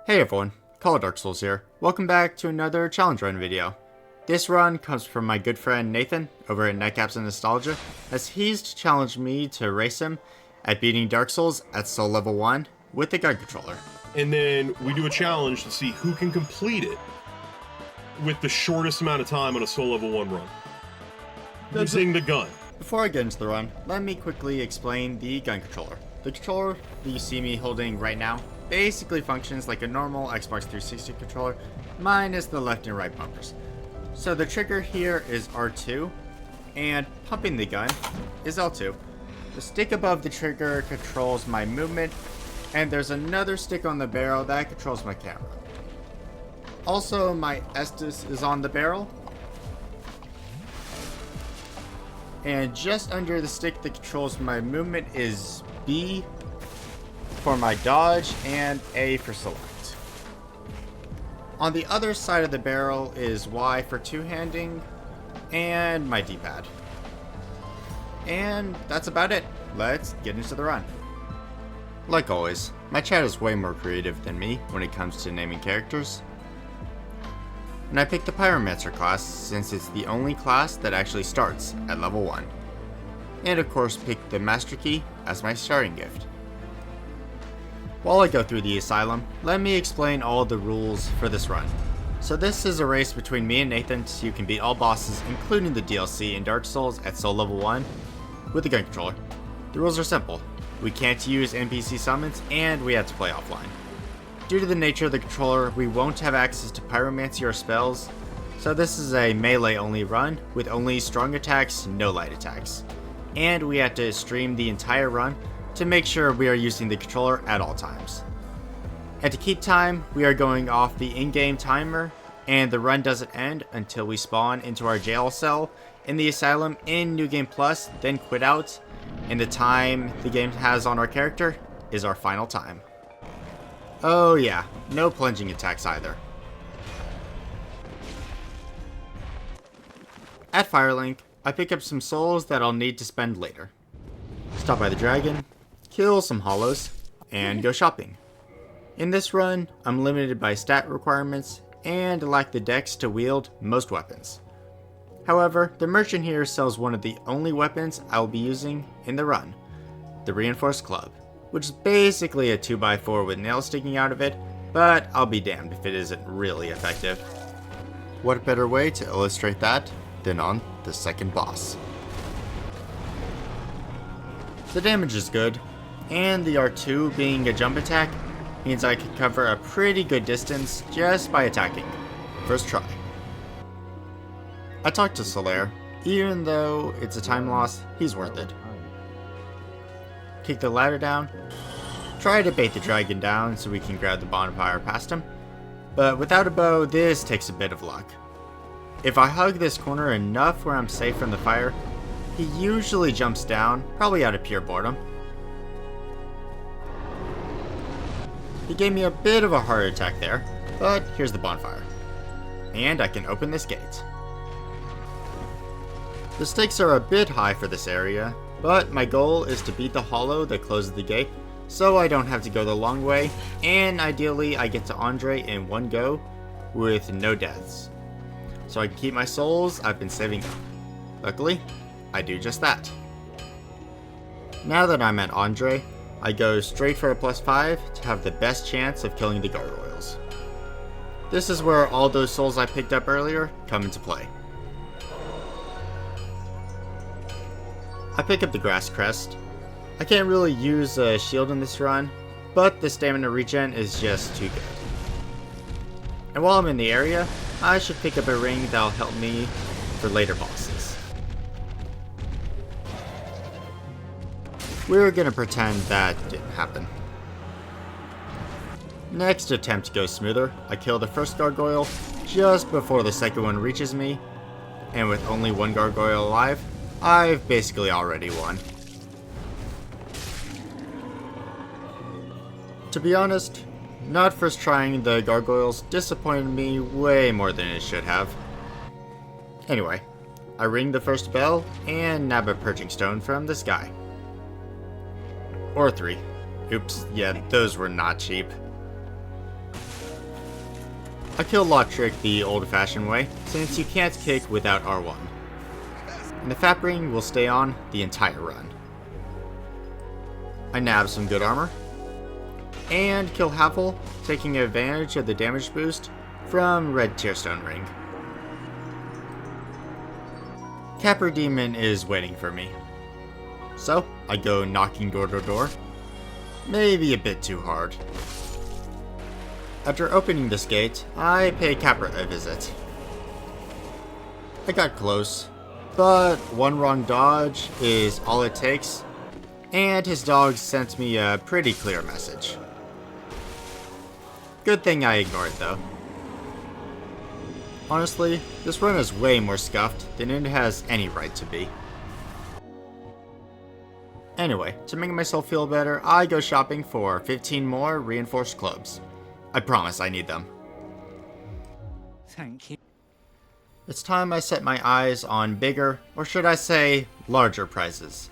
Hey everyone, Call of Dark Souls here. Welcome back to another challenge run video. This run comes from my good friend Nathan over at Nightcaps Nostalgia, as he's challenged me to race him at beating Dark Souls at Soul Level 1 with the gun controller. And then we do a challenge to see who can complete it with the shortest amount of time on a Soul Level 1 run. Using the gun. Before I get into the run, let me quickly explain the gun controller. The controller that you see me holding right now basically functions like a normal Xbox 360 controller, minus the left and right bumpers. So the trigger here is R2, and pumping the gun is L2. The stick above the trigger controls my movement, and there's another stick on the barrel that controls my camera. Also, my Estus is on the barrel, and just under the stick that controls my movement is B for my dodge and A for select. On the other side of the barrel is Y for two-handing and my D-pad. And that's about it. Let's get into the run. Like always, my chat is way more creative than me when it comes to naming characters. And I picked the Pyromancer class since it's the only class that actually starts at level 1. And of course picked the Master Key as my starting gift. While I go through the asylum, let me explain all the rules for this run. So this is a race between me and Nathan, so you can beat all bosses including the DLC in Dark Souls at Soul Level 1 with the gun controller. The rules are simple. We can't use NPC summons and we have to play offline. Due to the nature of the controller, we won't have access to pyromancy or spells, so this is a melee only run with only strong attacks, no light attacks. And we have to stream the entire run to make sure we are using the controller at all times. And to keep time, we are going off the in-game timer, and the run doesn't end until we spawn into our jail cell in the asylum in New Game Plus, then quit out, and the time the game has on our character is our final time. Oh yeah, no plunging attacks either. At Firelink, I pick up some souls that I'll need to spend later. Stop by the dragon, kill some hollows, and go shopping. In this run, I'm limited by stat requirements and lack the dex to wield most weapons. However, the merchant here sells one of the only weapons I will be using in the run, the reinforced club, which is basically a 2x4 with nails sticking out of it, but I'll be damned if it isn't really effective. What better way to illustrate that than on the second boss? The damage is good, and the R2 being a jump attack means I can cover a pretty good distance just by attacking. First try. I talked to Solaire. Even though it's a time loss, he's worth it. Kick the ladder down. Try to bait the dragon down so we can grab the bonfire past him. But without a bow, this takes a bit of luck. If I hug this corner enough where I'm safe from the fire, he usually jumps down, probably out of pure boredom. He gave me a bit of a heart attack there, but here's the bonfire. And I can open this gate. The stakes are a bit high for this area, but my goal is to beat the hollow that closes the gate, so I don't have to go the long way, and ideally I get to Andre in one go with no deaths. So I can keep my souls I've been saving up. Luckily, I do just that. Now that I'm at Andre, I go straight for a +5 to have the best chance of killing the gargoyles. This is where all those souls I picked up earlier come into play. I pick up the grass crest. I can't really use a shield in this run, but the stamina regen is just too good. And while I'm in the area, I should pick up a ring that'll help me for later bosses. We're gonna pretend that didn't happen. Next attempt goes smoother. I kill the first gargoyle just before the second one reaches me, and with only one gargoyle alive, I've basically already won. To be honest, not first trying the gargoyles disappointed me way more than it should have. Anyway, I ring the first bell and nab a purging stone from the sky. Or 3. Oops, yeah, those were not cheap. I kill Lotrick the old-fashioned way, since you can't kick without R1. And the Fat Ring will stay on the entire run. I nab some good armor, and kill Havel, taking advantage of the damage boost from Red Tearstone Ring. Capper Demon is waiting for me. So, I go knocking door to door. Maybe a bit too hard. After opening this gate, I pay Capper a visit. I got close, but one wrong dodge is all it takes, and his dog sent me a pretty clear message. Good thing I ignored it though. Honestly, this run is way more scuffed than it has any right to be. Anyway, to make myself feel better, I go shopping for 15 more reinforced clubs. I promise I need them. Thank you. It's time I set my eyes on bigger, or should I say, larger prizes.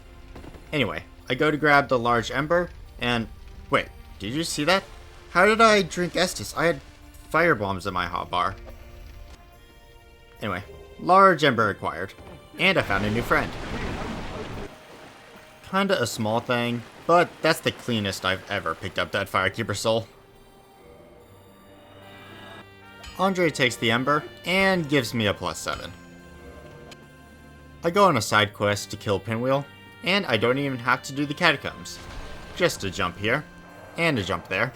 Anyway, I go to grab the large ember, and wait, did you see that? How did I drink Estus? I had fire bombs in my hotbar. Anyway, large ember acquired, and I found a new friend. Kinda a small thing, but that's the cleanest I've ever picked up that Firekeeper soul. Andre takes the ember and gives me a +7. I go on a side quest to kill Pinwheel, and I don't even have to do the catacombs. Just a jump here, and a jump there,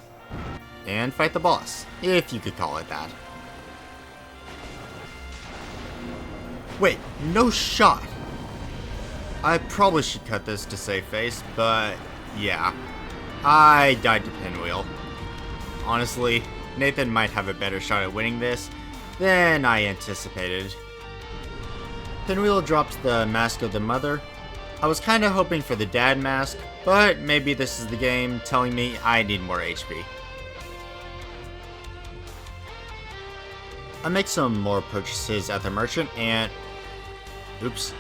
and fight the boss, if you could call it that. Wait, no shot! I probably should cut this to save face, but yeah. I died to Pinwheel. Honestly, Nathan might have a better shot at winning this than I anticipated. Pinwheel drops the Mask of the Mother. I was kinda hoping for the Dad Mask, but maybe this is the game telling me I need more HP. I make some more purchases at the merchant and... oops,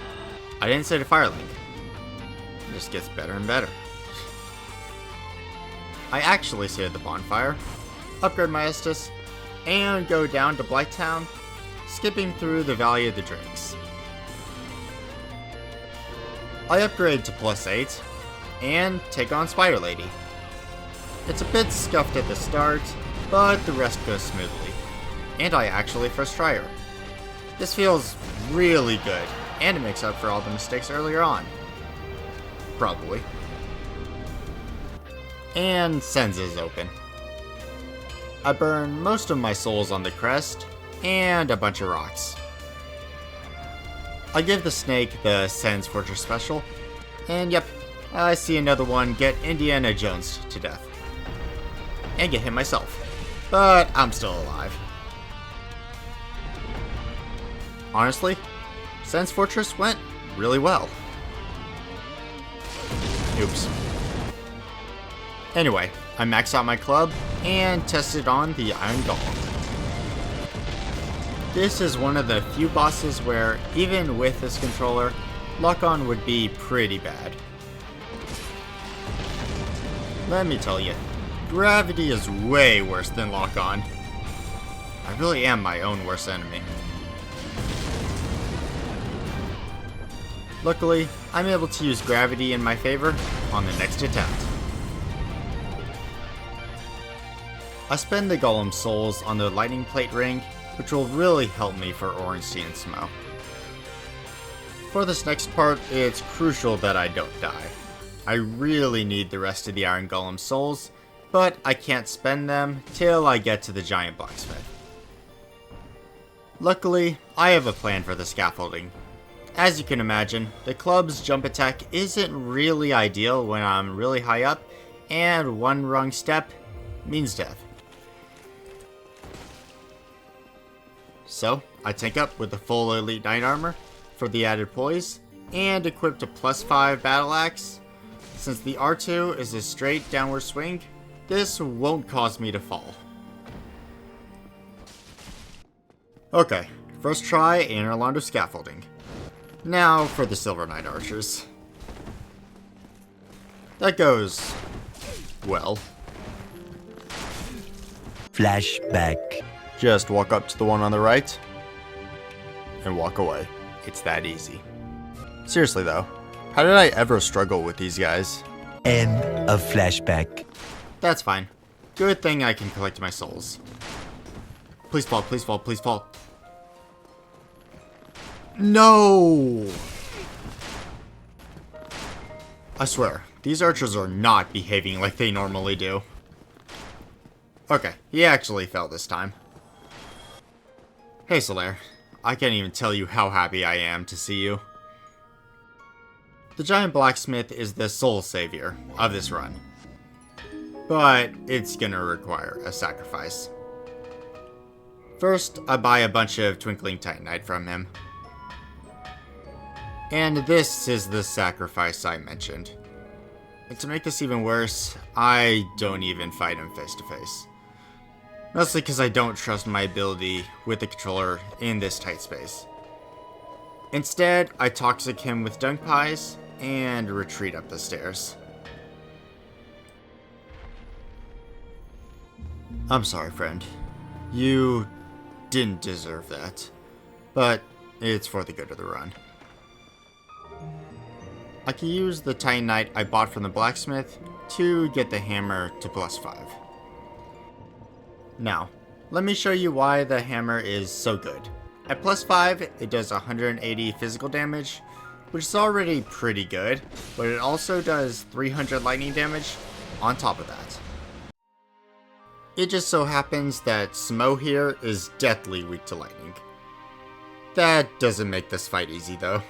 I didn't say the Firelink. This gets better and better. I actually stay at the bonfire, upgrade my Estus, and go down to Blighttown, skipping through the Valley of the Drakes. I upgrade to +8, and take on Spider Lady. It's a bit scuffed at the start, but the rest goes smoothly, and I actually first try her. This feels really good, and it makes up for all the mistakes earlier on. Probably. And Senza's open. I burn most of my souls on the crest, and a bunch of rocks. I give the snake the Sen's Fortress special, and yep, I see another one get Indiana Jones to death. And get him myself, but I'm still alive. Honestly, Sen's Fortress went really well. Oops. Anyway, I max out my club and tested on the Iron Golem. This is one of the few bosses where, even with this controller, lock-on would be pretty bad. Let me tell you, gravity is way worse than lock-on. I really am my own worst enemy. Luckily, I'm able to use gravity in my favor on the next attempt. I spend the Golem souls on the lightning plate ring, which will really help me for Orange and Smo. For this next part, it's crucial that I don't die. I really need the rest of the Iron Golem souls, but I can't spend them till I get to the giant blacksmith. Luckily, I have a plan for the scaffolding. As you can imagine, the club's jump attack isn't really ideal when I'm really high up, and one wrong step means death. So, I tank up with the full Elite Knight armor for the added poise, and equipped a +5 battle axe. Since the R2 is a straight downward swing, this won't cause me to fall. Okay, first try in Orlando scaffolding. Now for the Silver Knight archers. That goes well. Flashback. Just walk up to the one on the right and walk away. It's that easy. Seriously though, how did I ever struggle with these guys? End of flashback. That's fine. Good thing I can collect my souls. Please fall, please fall, please fall. No! I swear, these archers are not behaving like they normally do. Okay, he actually fell this time. Hey Solaire, I can't even tell you how happy I am to see you. The giant blacksmith is the sole savior of this run. But it's gonna require a sacrifice. First, I buy a bunch of Twinkling Titanite from him. And this is the sacrifice I mentioned. And to make this even worse, I don't even fight him face to face. Mostly because I don't trust my ability with the controller in this tight space. Instead, I toxic him with dunk pies and retreat up the stairs. I'm sorry, friend. You didn't deserve that. But it's for the good of the run. I can use the Titanite I bought from the blacksmith to get the hammer to +5. Now, let me show you why the hammer is so good. At +5, it does 180 physical damage, which is already pretty good, but it also does 300 lightning damage on top of that. It just so happens that Smo here is deathly weak to lightning. That doesn't make this fight easy though.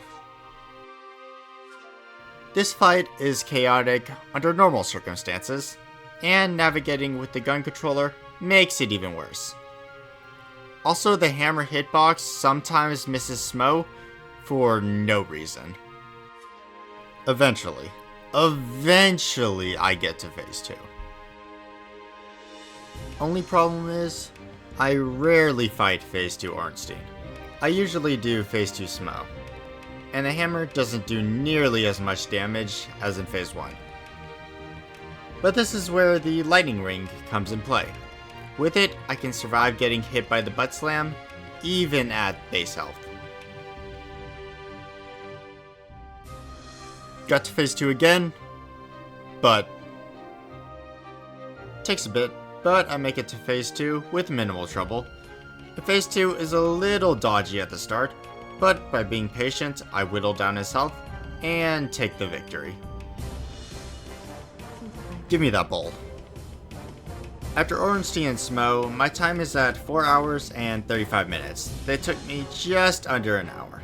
This fight is chaotic under normal circumstances, and navigating with the gun controller makes it even worse. Also, the hammer hitbox sometimes misses Smo for no reason. Eventually I get to phase 2. Only problem is, I rarely fight phase 2 Ornstein. I usually do phase 2 Smo, and the hammer doesn't do nearly as much damage as in phase 1. But this is where the lightning ring comes in play. With it, I can survive getting hit by the butt slam, even at base health. Got to phase 2 again, but takes a bit, but I make it to phase 2 with minimal trouble. The phase 2 is a little dodgy at the start, but by being patient, I whittle down his health and take the victory. Give me that bowl. After Ornstein and Smo, my time is at 4 hours and 35 minutes. They took me just under an hour.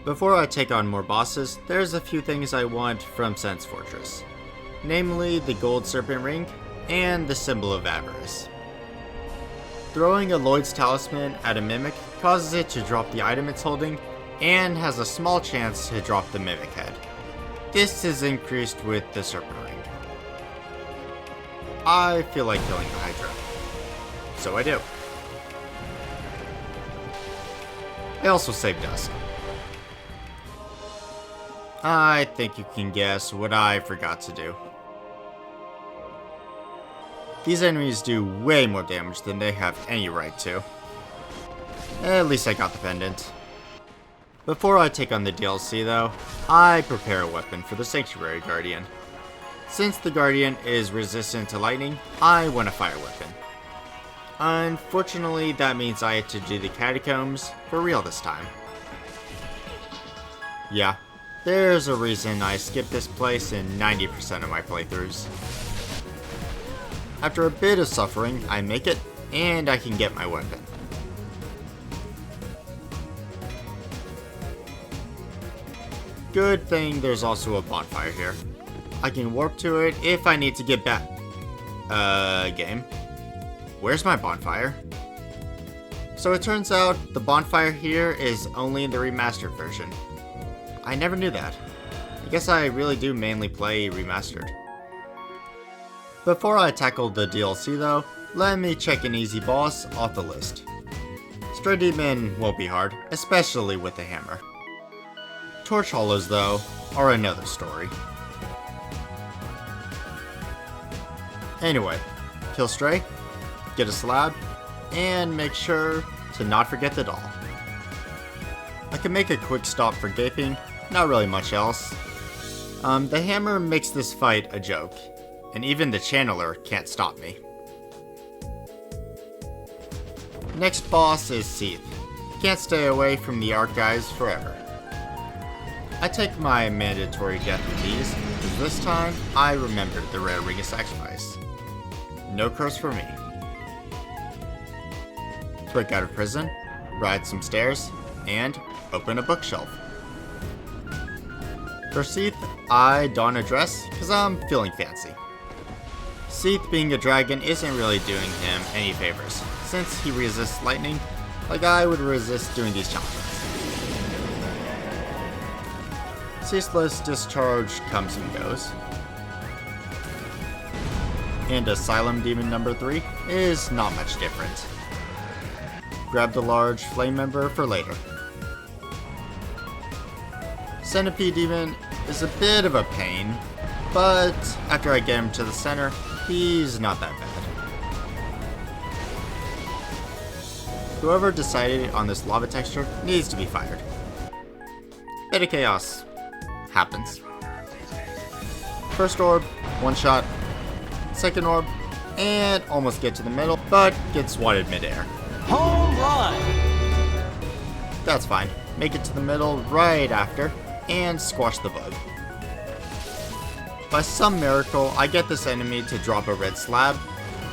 Before I take on more bosses, there's a few things I want from Sen's Fortress. Namely, the gold serpent ring and the symbol of avarice. Throwing a Lloyd's talisman at a mimic causes it to drop the item it's holding and has a small chance to drop the mimic head. This is increased with the serpent ring. I feel like killing the Hydra. So I do. I also save dust. I think you can guess what I forgot to do. These enemies do way more damage than they have any right to. At least I got the pendant. Before I take on the DLC though, I prepare a weapon for the Sanctuary Guardian. Since the Guardian is resistant to lightning, I want a fire weapon. Unfortunately, that means I had to do the catacombs for real this time. Yeah, there's a reason I skip this place in 90% of my playthroughs. After a bit of suffering, I make it, and I can get my weapon. Good thing there's also a bonfire here. I can warp to it if I need to get back. Game. Where's my bonfire? So it turns out the bonfire here is only in the remastered version. I never knew that. I guess I really do mainly play remastered. Before I tackle the DLC though, let me check an easy boss off the list. Stray Demon won't be hard, especially with the hammer. Torch Hollows though, are another story. Anyway, kill Stray, get a slab, and make sure to not forget the doll. I can make a quick stop for gaping, not really much else. The hammer makes this fight a joke, and even the channeler can't stop me. Next boss is Seath. Can't stay away from the art guys forever. I take my mandatory death with these, because this time I remembered the rare ring of sacrifice. No curse for me. Break out of prison, ride some stairs, and open a bookshelf. For Seath, I don a dress because I'm feeling fancy. Seath being a dragon isn't really doing him any favors, since he resists lightning like I would resist doing these challenges. Ceaseless Discharge comes and goes. And Asylum Demon number 3 is not much different. Grab the large flame member for later. Centipede Demon is a bit of a pain, but after I get him to the center, he's not that bad. Whoever decided on this lava texture needs to be fired. Bit of chaos happens. First orb, one shot. Second orb, and almost get to the middle, but get swatted midair. Home run! That's fine. Make it to the middle right after, and squash the bug. By some miracle, I get this enemy to drop a red slab.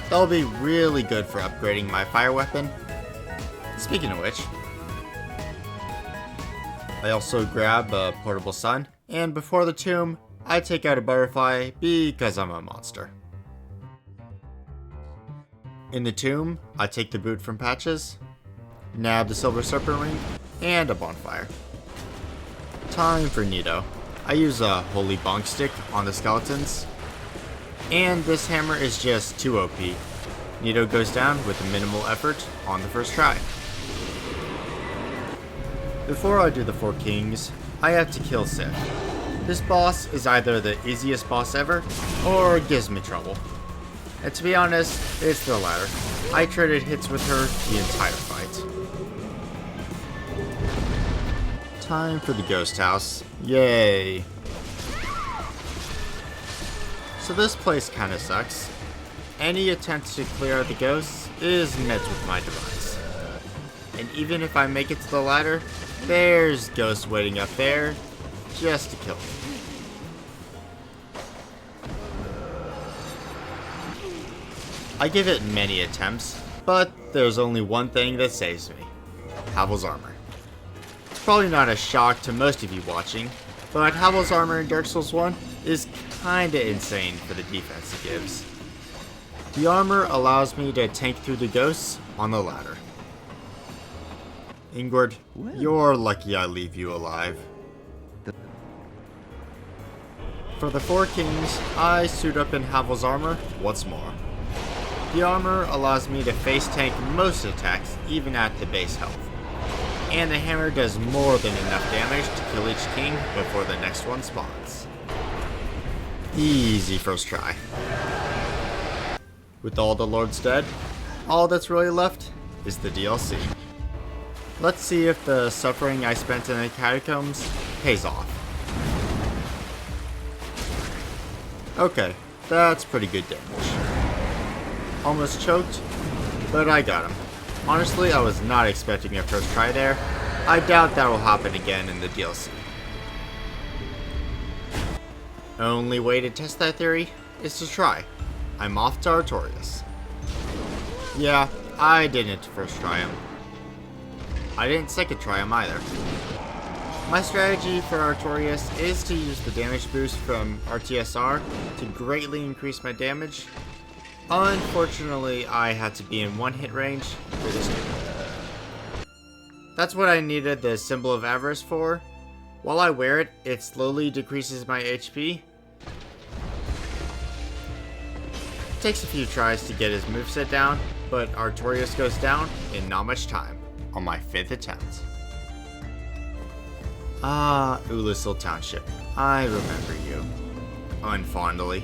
That'll be really good for upgrading my fire weapon. Speaking of which, I also grab a portable sun, and before the tomb, I take out a butterfly because I'm a monster. In the tomb, I take the boot from Patches, nab the silver serpent ring, and a bonfire. Time for Nito. I use a holy bonk stick on the skeletons, and this hammer is just too OP. Nito goes down with minimal effort on the first try. Before I do the 4 kings, I have to kill Sif. This boss is either the easiest boss ever, or gives me trouble. And to be honest, it's the latter. I traded hits with her the entire fight. Time for the ghost house. Yay! So this place kinda sucks. Any attempt to clear out the ghosts is met with my demise. And even if I make it to the ladder, there's ghosts waiting up there just to kill me. I give it many attempts, but there's only one thing that saves me. Havel's armor. It's probably not a shock to most of you watching, but Havel's armor in Dark Souls 1 is kinda insane for the defense it gives. The armor allows me to tank through the ghosts on the ladder. Ingward, you're lucky I leave you alive. For the 4 kings, I suit up in Havel's armor once more. The armor allows me to face tank most attacks, even at the base health. And the hammer does more than enough damage to kill each king before the next one spawns. Easy first try. With all the lords dead, all that's really left is the DLC. Let's see if the suffering I spent in the catacombs pays off. Okay, that's pretty good damage. Almost choked, but I got him. Honestly, I was not expecting a first try there. I doubt that will happen again in the DLC. Only way to test that theory is to try. I'm off to Artorias. Yeah, I didn't first try him. I didn't second try him either. My strategy for Artorias is to use the damage boost from RTSR to greatly increase my damage. Unfortunately, I had to be in 1 hit range for this dude. That's what I needed the Symbol of Avarice for. While I wear it, it slowly decreases my HP. It takes a few tries to get his moveset down, but Artorias goes down in not much time, on my 5th attempt. Ah, Ulisil Township. I remember you. Unfondly.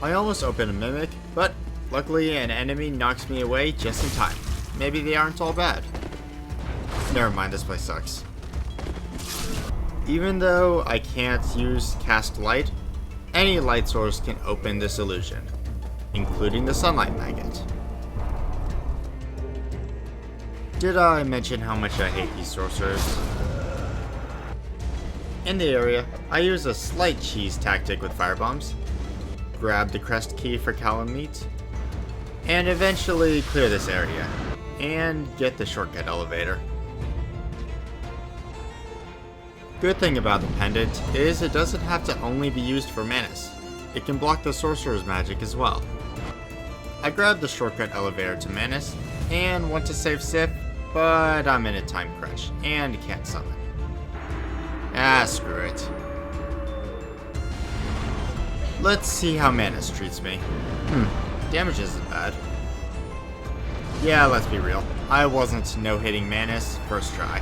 I almost opened a Mimic, but luckily an enemy knocks me away just in time. maybe they aren't all bad. Never mind, this place sucks. Even though I can't use cast light, any light source can open this illusion, including the sunlight magnet. Did I mention how much I hate these sorcerers? In the area, I use a slight cheese tactic with firebombs, grab the crest key for Calamite, and eventually clear this area, and get the shortcut elevator. Good thing about the pendant is it doesn't have to only be used for Manus. It can block the sorcerer's magic as well. I grabbed the shortcut elevator to Manus, and want to save Sif, but I'm in a time crunch, and can't summon. Ah, screw it. Let's see how Manus treats me. Damage isn't bad. Yeah, let's be real. I wasn't no-hitting Manus first try.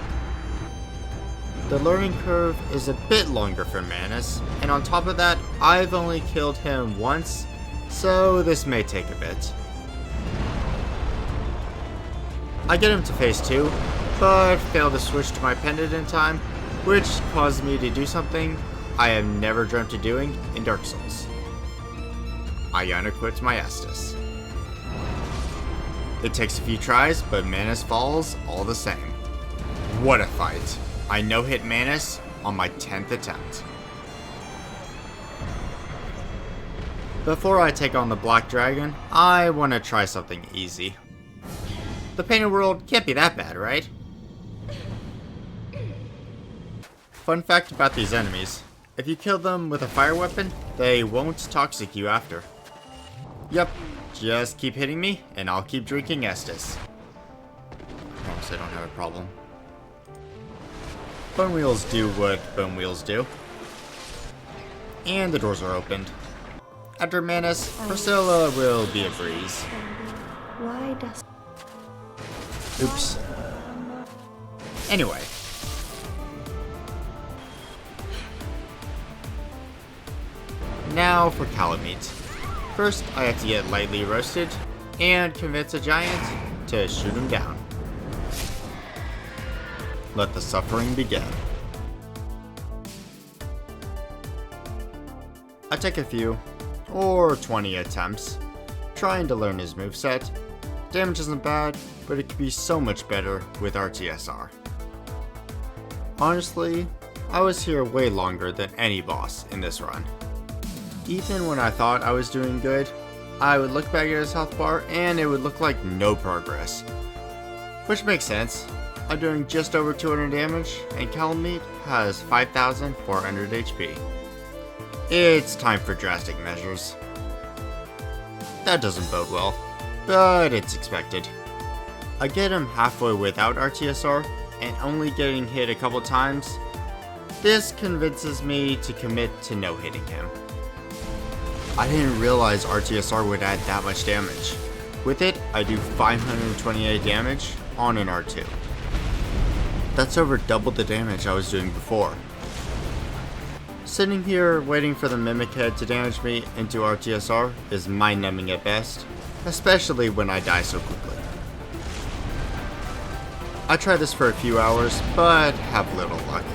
The learning curve is a bit longer for Manus, and on top of that, I've only killed him once, so this may take a bit. I get him to phase 2, but fail to switch to my pendant in time, which caused me to do something I have never dreamt of doing in Dark Souls. I unequip my Estus. It takes a few tries, but Manus falls all the same. What a fight! I no-hit Manus on my 10th attempt. Before I take on the Black Dragon, I want to try something easy. The painted world can't be that bad, right? Fun fact about these enemies, if you kill them with a fire weapon, they won't toxic you after. Yep, just keep hitting me, and I'll keep drinking Estus. I promise I don't have a problem. Bone wheels do what bone wheels do. And the doors are opened. After Manus, Priscilla will be a breeze. Why does... Oops. Anyway. Now for Calamite. First, I have to get lightly roasted and convince a giant to shoot him down. Let the suffering begin. I take a few, or 20 attempts, trying to learn his moveset. Damage isn't bad, but it could be so much better with RTSR. Honestly, I was here way longer than any boss in this run. Even when I thought I was doing good, I would look back at his health bar and it would look like no progress. Which makes sense. I'm doing just over 200 damage, and Calamite has 5,400 HP. It's time for drastic measures. That doesn't bode well, but it's expected. I get him halfway without RTSR, and only getting hit a couple times. This convinces me to commit to no-hitting him. I didn't realize RTSR would add that much damage. With it, I do 528 damage on an R2. That's over double the damage I was doing before. Sitting here waiting for the Mimic Head to damage me into RTSR is mind-numbing at best, especially when I die so quickly. I tried this for a few hours, but have little luck.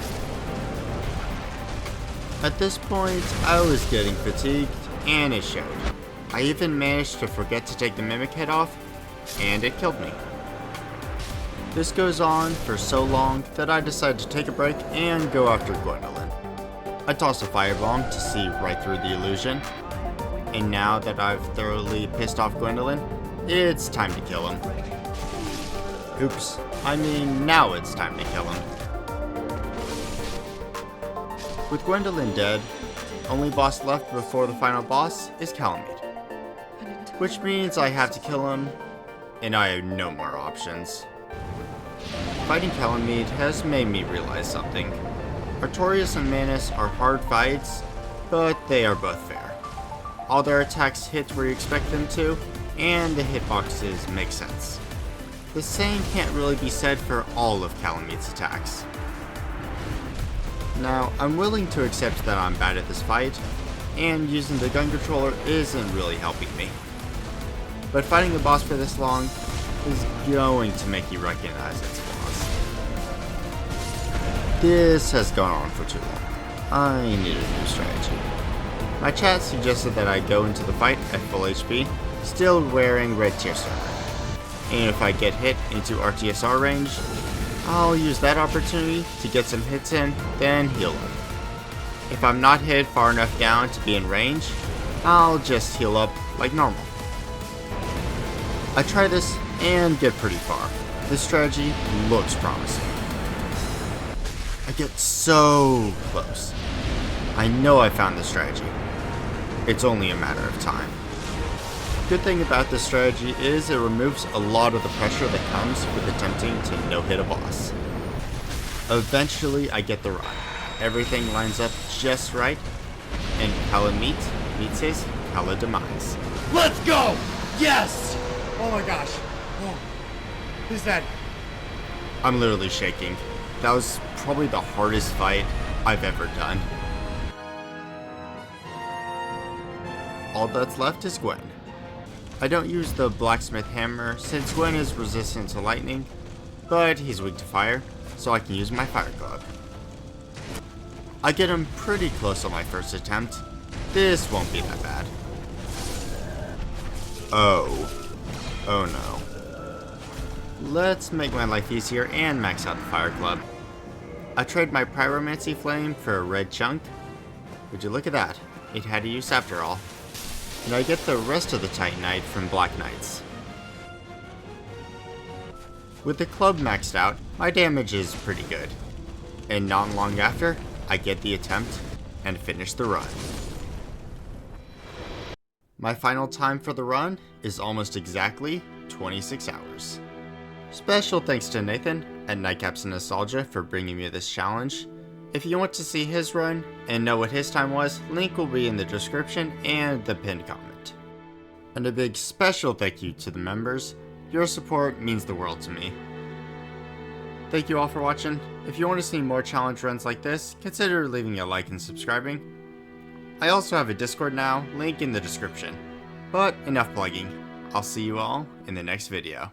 At this point, I was getting fatigued, and it showed. I even managed to forget to take the Mimic Head off, and it killed me. This goes on for so long that I decide to take a break and go after Gwendolyn. I toss a firebomb to see right through the illusion, and now that I've thoroughly pissed off Gwendolyn, it's time to kill him. Oops, I mean now it's time to kill him. With Gwendolyn dead, only boss left before the final boss is Calamite, which means I have to kill him, and I have no more options. Fighting Calamite has made me realize something. Artorias and Manus are hard fights, but they are both fair. All their attacks hit where you expect them to, and the hitboxes make sense. The same can't really be said for all of Calamite's attacks. Now, I'm willing to accept that I'm bad at this fight, and using the gun controller isn't really helping me. But fighting the boss for this long, is going to make you recognize its flaws. This has gone on for too long. I need a new strategy. My chat suggested that I go into the fight at full HP, still wearing red tier armor. And if I get hit into RTSR range, I'll use that opportunity to get some hits in, then heal up. If I'm not hit far enough down to be in range, I'll just heal up like normal. I try this and get pretty far. This strategy looks promising. I get so close. I know I found the strategy. It's only a matter of time. Good thing about this strategy is it removes a lot of the pressure that comes with attempting to no-hit a boss. Eventually I get the run. Everything lines up just right, and Kala meets his Kala demise. Let's go! Yes! Oh my gosh. Oh. Who's that? I'm literally shaking. That was probably the hardest fight I've ever done. All that's left is Gwen. I don't use the blacksmith hammer since Gwen is resistant to lightning, but he's weak to fire, so I can use my fire glove. I get him pretty close on my first attempt. This won't be that bad. Oh no. Let's make my life easier and max out the fire club. I trade my pyromancy flame for a red chunk. Would you look at that? It had a use after all. And I get the rest of the Titanite from Black Knights. With the club maxed out, my damage is pretty good. And not long after, I get the attempt and finish the run. My final time for the run is almost exactly 26 hours. Special thanks to Nathan at Nightcaps Nostalgia for bringing me this challenge. If you want to see his run and know what his time was, link will be in the description and the pinned comment. And a big special thank you to the members. Your support means the world to me. Thank you all for watching. If you want to see more challenge runs like this, consider leaving a like and subscribing. I also have a Discord now, link in the description. But enough plugging. I'll see you all in the next video.